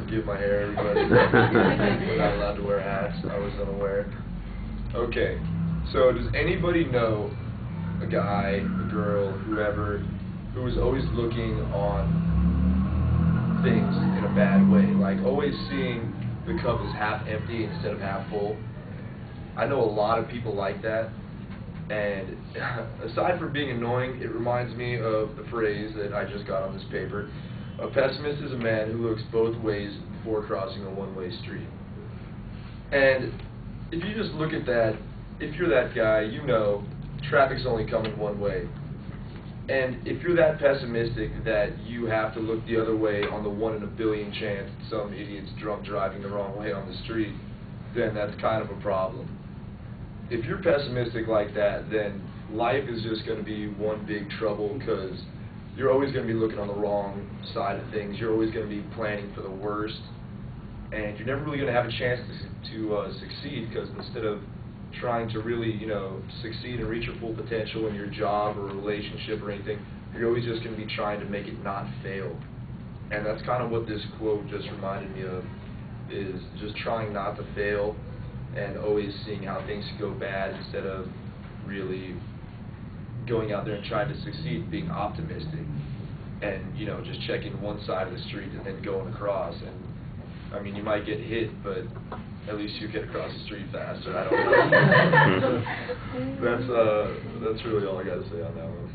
Forgive my hair, everybody. We're not allowed to wear hats. I was unaware. Okay, so does anybody know a guy, a girl, whoever, who is always looking on things in a bad way? Like always seeing the cup is half empty instead of half full? I know a lot of people like that. And aside from being annoying, it reminds me of the phrase that I just got on this paper. A pessimist is a man who looks both ways before crossing a one-way street. And if you just look at that, if you're that guy, you know traffic's only coming one way. And if you're that pessimistic that you have to look the other way on the 1 in a billion chance that some idiot's drunk driving the wrong way on the street, then that's kind of a problem. If you're pessimistic like that, then life is just going to be one big trouble, because you're always going to be looking on the wrong side of things. You're always going to be planning for the worst, and you're never really going to have a chance to succeed, because instead of trying to really, succeed and reach your full potential in your job or relationship or anything, you're always just going to be trying to make it not fail. And that's kind of what this quote just reminded me of, is just trying not to fail and always seeing how things go bad instead of really going out there and trying to succeed, being optimistic, and just checking one side of the street and then going across. And I mean, you might get hit, but at least you get across the street faster. I don't know. That's really all I got to say on that one.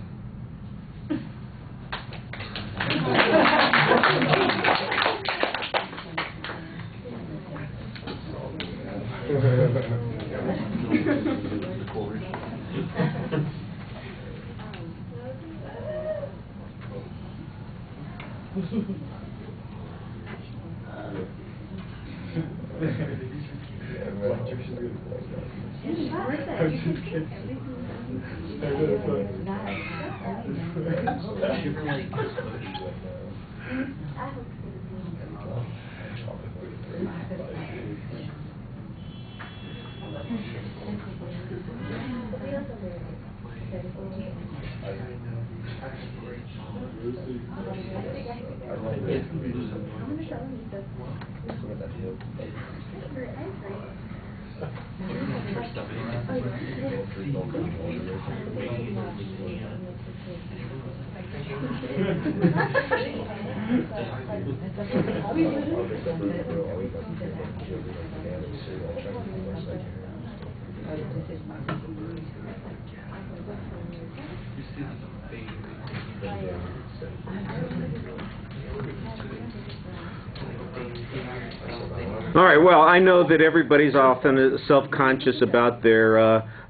All right, well, I know that everybody's often self-conscious about their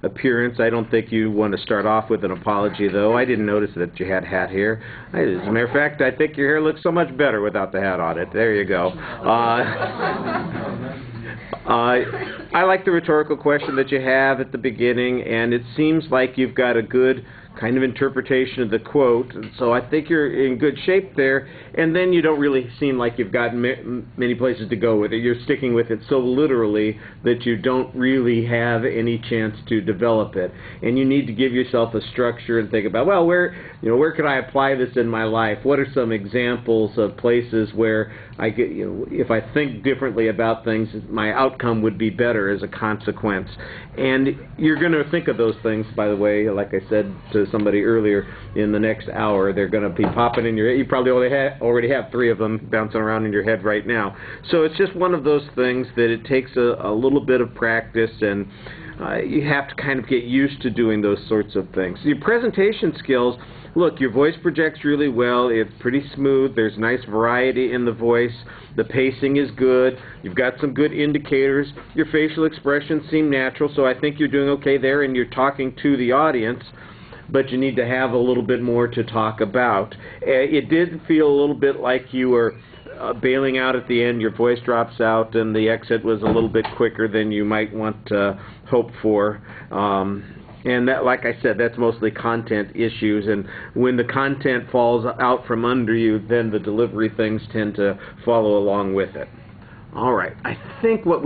appearance. I don't think you want to start off with an apology, though. I didn't notice that you had hat hair. As a matter of fact, I think your hair looks so much better without the hat on it. There you go. I like the rhetorical question that you have at the beginning, and it seems like you've got a good kind of interpretation of the quote, so I think you're in good shape there. And then you don't really seem like you've got many places to go with it. You're sticking with it so literally that you don't really have any chance to develop it. And you need to give yourself a structure and think about, well, where could I apply this in my life? What are some examples of places where I get, if I think differently about things, my outcome would be better as a consequence. And you're going to think of those things, by the way, like I said to somebody earlier, in the next hour. They're going to be popping in your head. You probably already have 3 of them bouncing around in your head right now. So it's just one of those things that it takes a little bit of practice, and you have to kind of get used to doing those sorts of things. Your presentation skills, look, your voice projects really well. It's pretty smooth. There's nice variety in the voice. The pacing is good. You've got some good indicators. Your facial expressions seem natural, so I think you're doing okay there, and you're talking to the audience, but you need to have a little bit more to talk about. It did feel a little bit like you were bailing out at the end. Your voice drops out, and the exit was a little bit quicker than you might want to hope for. And that, like I said, that's mostly content issues, and when the content falls out from under you, then the delivery things tend to follow along with it. All right, I think what we